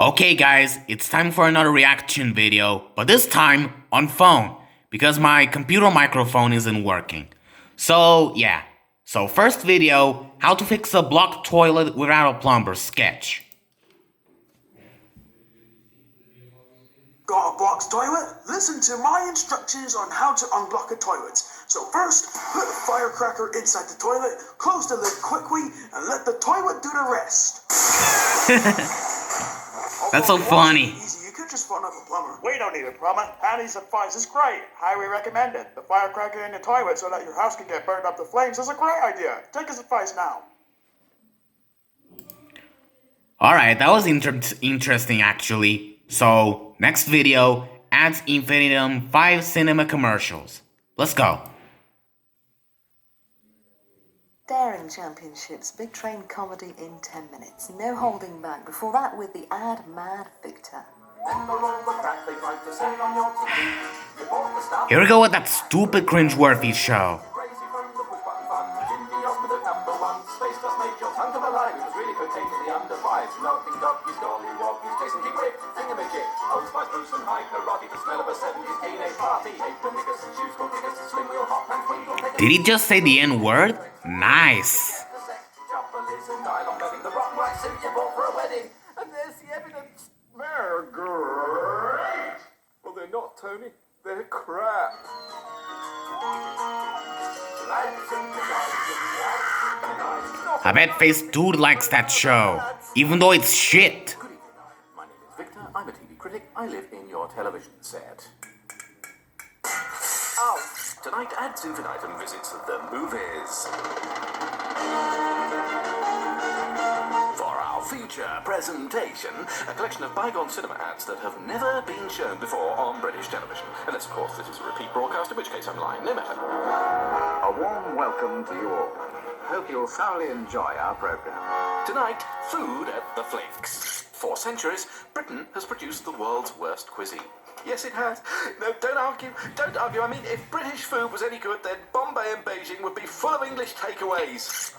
Okay guys, it's time for another reaction video, but this time on phone, because my computer microphone isn't working. So yeah, first video, how to fix a blocked toilet without a plumber sketch. Got a blocked toilet? Listen to my instructions on how to unblock a toilet. So first, put a firecracker inside the toilet, close the lid quickly, and let the toilet do the rest. That's so funny. Easy, you could just phone up a plumber. We don't need a plumber. Annie's advice is great. Highly recommended. The firecracker in the toilet so that your house can get burned up to flames is a great idea. Take his advice now. Alright, that was interesting actually. So, next video, Ad Infinitum 5 cinema commercials. Let's go. Daring Championships, big train comedy in 10 minutes. No holding back. Before that, with the ad mad Victor. Here we go with that stupid cringeworthy show. Did he just say the N-word? Nice. They're great. Well, they're not, Tony. They're crap. I bet Face Dude likes that show, even though it's shit. Good evening. My name is Victor. I'm a TV critic. I live in your television set. Oh. Tonight, Ad Infinitum visits the movies. For our feature presentation, a collection of bygone cinema ads that have never been shown before on British television. Unless, of course, this is a repeat broadcast, in which case I'm lying, no matter. A warm welcome to you all. Hope you'll thoroughly enjoy our program. Tonight, food at the Flakes. For centuries, Britain has produced the world's worst cuisine. Yes, it has. No, don't argue. Don't argue. I mean, if British food was any good, then Bombay and Beijing would be full of English takeaways.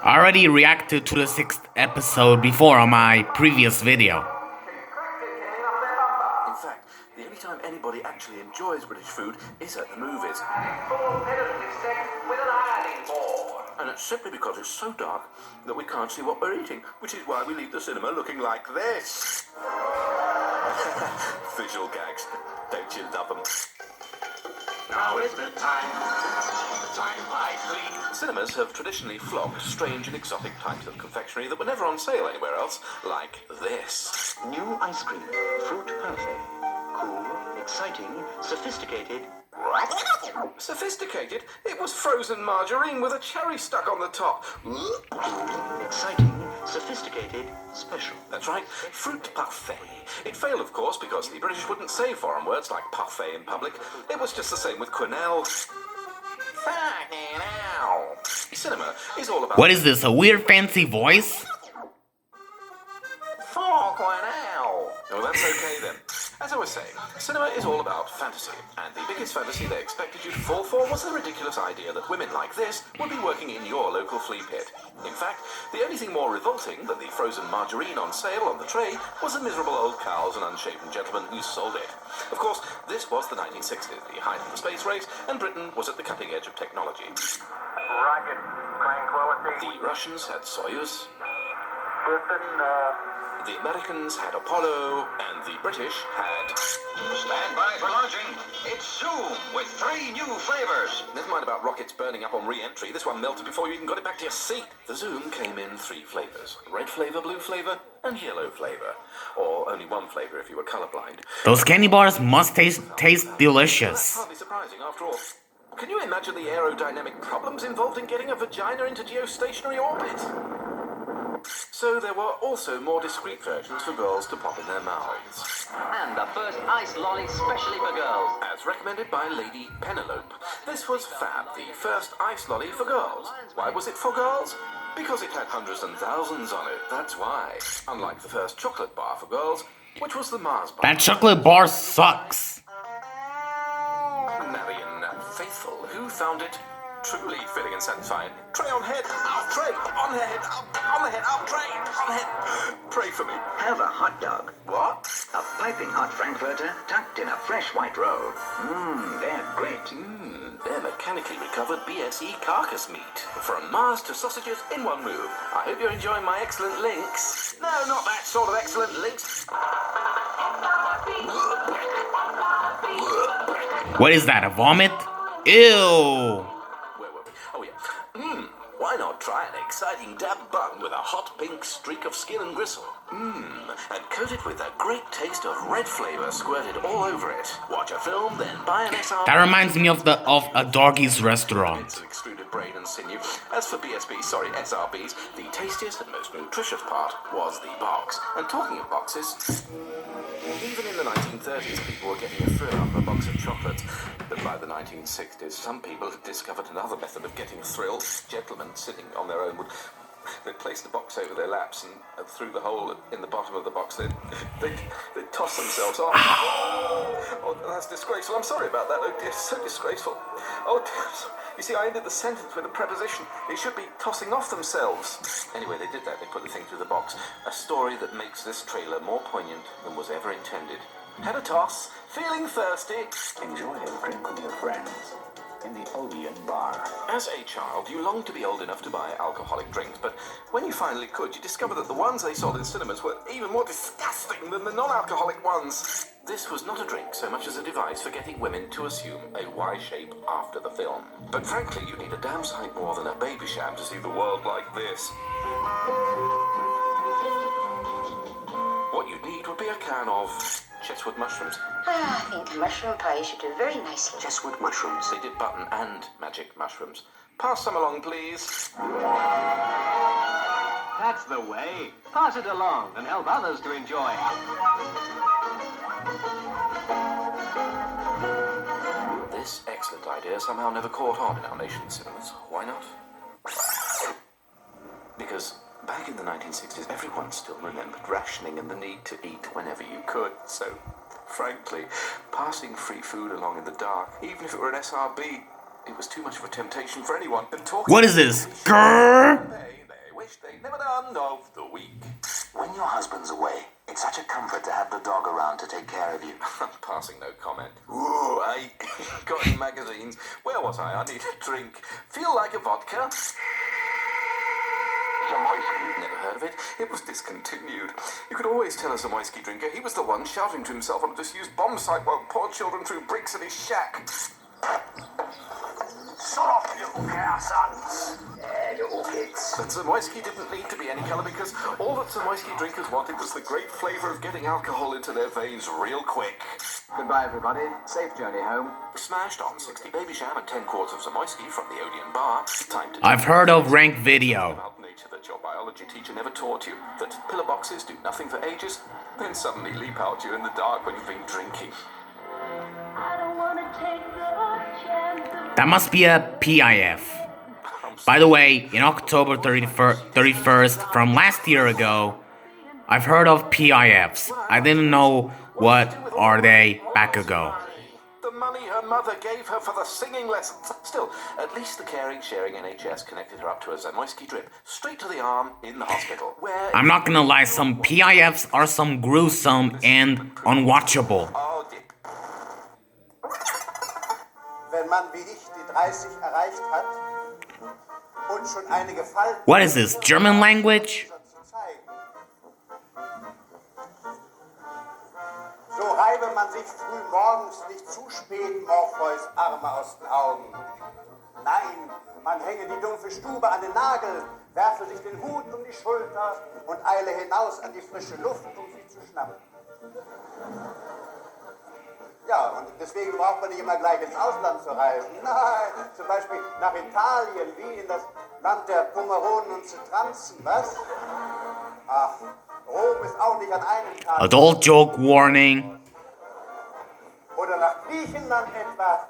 I already reacted to the 6th episode before on my previous video. In fact, the only time anybody actually enjoys British food is at the movies. And it's simply because it's so dark that we can't see what we're eating, which is why we leave the cinema looking like this. Visual gags. Don't you love them? Now is the time I clean. Cinemas have traditionally flocked strange and exotic types of confectionery that were never on sale anywhere else, like this. New ice cream, fruit parfait. Cool, exciting, sophisticated. Sophisticated? It was frozen margarine with a cherry stuck on the top. Exciting, sophisticated, special. That's right, fruit parfait. It failed, of course, because the British wouldn't say foreign words like parfait in public. It was just the same with quenelle. Fucking hell. Cinema is all about... What is this, a weird fancy voice? For quenelle. Oh, that's okay then. As I was saying, cinema is all about fantasy, and the biggest fantasy they expected you to fall for was the ridiculous idea that women like this would be working in your local flea pit. In fact, the only thing more revolting than the frozen margarine on sale on the tray was the miserable old cows and unshaven gentleman who sold it. Of course, this was the 1960s, the height of the space race, and Britain was at the cutting edge of technology. Rocket, tranquility. The Russians had Soyuz, Listen, the Americans had Apollo, and the British had... stand by for launching. It's Zoom with 3 new flavors. Never mind about rockets burning up on re-entry. This one melted before you even got it back to your seat. The Zoom came in 3 flavors. Red flavor, blue flavor, and yellow flavor. Or only one flavor if you were colorblind. Those candy bars must taste delicious. That's hardly surprising, after all. Can you imagine the aerodynamic problems involved in getting a vagina into geostationary orbit? So there were also more discreet versions for girls to pop in their mouths. And the first ice lolly specially for girls. As recommended by Lady Penelope. This was Fab, the first ice lolly for girls. Why was it for girls? Because it had hundreds and thousands on it, that's why. Unlike the first chocolate bar for girls, which was the Mars bar. That chocolate bar sucks. Marion Faithfull, who found it Truly filling and satisfying. Tray on head, out tray, on head, up, on the head, up tray, on head. Pray for me. Have a hot dog. What? A piping hot frankfurter tucked in a fresh white roll. They're great. They're mechanically recovered BSE carcass meat. From Mars to sausages in one move. I hope you're enjoying my excellent links. No, not that sort of excellent links. What is that, a vomit? Ew! Where were we? Oh, yeah. Why not try an exciting dab bun with a hot pink streak of skin and gristle? And coat it with a great taste of red flavor squirted all over it. Watch a film, then buy an SR. That reminds me of a doggy's restaurant. It's extruded brain and sinew. As for SRBs, the tastiest and most nutritious part was the box. And talking of boxes, even in the 1930s, people were getting a thrill out of a box of chocolates. But by the 1960s, some people had discovered another method of getting a thrill. Gentlemen sitting on their own they'd place the box over their laps, and through the hole in the bottom of the box, they'd toss themselves off. Oh, that's disgraceful. I'm sorry about that. Oh dear, so disgraceful. Oh dear. You see, I ended the sentence with a preposition. It should be tossing off themselves. Anyway, they did that. They put the thing through the box. A story that makes this trailer more poignant than was ever intended. Had a toss, feeling thirsty. Enjoy a drink with your friends in the Odeon bar. As a child, you longed to be old enough to buy alcoholic drinks, but when you finally could, you discovered that the ones they sold in cinemas were even more disgusting than the non-alcoholic ones. This was not a drink so much as a device for getting women to assume a Y shape after the film. But frankly, you need a damn sight more than a baby sham to see the world like this. What you'd need would be a can of chestwood mushrooms. I think a mushroom pie should do very nicely. Chestwood mushrooms. They did button and magic mushrooms. Pass some along, please. That's the way. Pass it along and help others to enjoy. This excellent idea somehow never caught on in our nation's cinemas. Why not? Because back in the 1960s, everyone still remembered rationing and the need to eat whenever you could. So, frankly, passing free food along in the dark, even if it were an SRB, it was too much of a temptation for anyone. And talking What is this? Grrr? They wish they'd never done of the week. When your husband's away, it's such a comfort to have the dog around to take care of you. Passing no comment. Ooh, I got any magazines. Where was I? I need a drink. Feel like a vodka? Zamoyski. Never heard of it. It was discontinued. You could always tell a Zamoyski drinker. He was the one shouting to himself on a disused bomb site while poor children threw bricks at his shack. Shut up, you sons! You kids. But Zamoyski didn't need to be any colour because all that Zamoyski drinkers wanted was the great flavour of getting alcohol into their veins real quick. Goodbye, everybody. Safe journey home. Smashed on 60 Baby Sham and 10 quarts of Zamoyski from the Odeon bar. Time to I've heard of Rank Video. about nature that your biology teacher never taught you. That pillar boxes do nothing for ages, then suddenly leap out to you in the dark when you've been drinking. That must be a PIF. By the way, in October 31st from last year ago, I've heard of PIFs. I didn't know what are they back ago. The money her mother gave her for the singing lessons. Still, at least the caring, sharing NHS connected her up to a Zamoyski drip, straight to the arm in the hospital, where... I'm not gonna lie, some PIFs are some gruesome and unwatchable. Oh, dear. Wenn man wie ich die 30 erreicht hat und schon einige Falten What is this, German language? zu zeigen. So reibe man sich früh morgens nicht zu spät Morpheus Arme aus den Augen. Nein, man hänge die dumpfe Stube an den Nagel, werfe sich den Hut um die Schulter und eile hinaus an die frische Luft, um sie zu schnappen. Ja, und deswegen braucht man nicht immer gleich ins Ausland zu reisen. Nein, zum Beispiel nach Italien, wie in das Land der Pomeronen und Zitranzen, was? Ach, Rom ist auch nicht an einem Tag. Adult joke warning. Oder nach Griechenland etwa,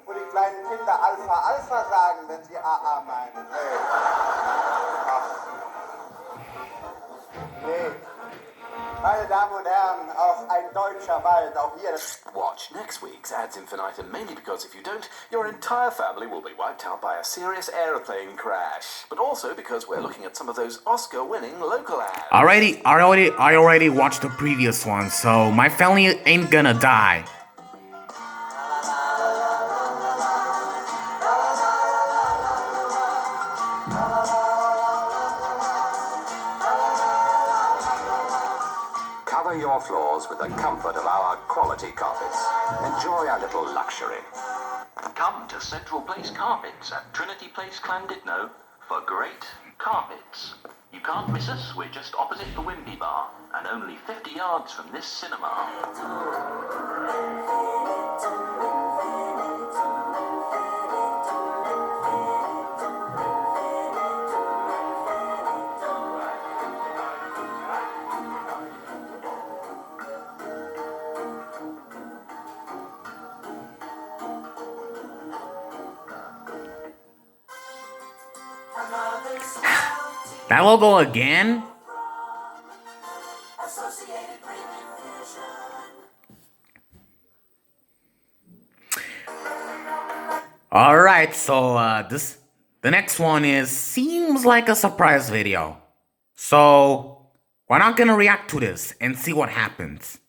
wo die kleinen Kinder Alpha Alpha sagen, wenn sie AA meinen. Nee. Meine Damen und Herren, auch ein deutscher Wald, auch hier. Watch next week's Ads Infinitum, mainly because if you don't, your entire family will be wiped out by a serious aeroplane crash. But also because we're looking at some of those Oscar-winning local ads. I already watched the previous one, so my family ain't gonna die. Cover your floors with the comfort of our quality carpets. Enjoy a little luxury. Come to Central Place Carpets at Trinity Place, Llandudno for great carpets. You can't miss us, we're just opposite the Wimby Bar and only 50 yards from this cinema. That logo again? Alright, so the next one seems like a surprise video. So we're not gonna react to this and see what happens.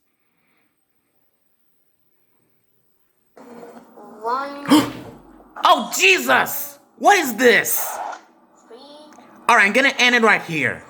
Oh Jesus! What is this? Alright, I'm gonna end it right here.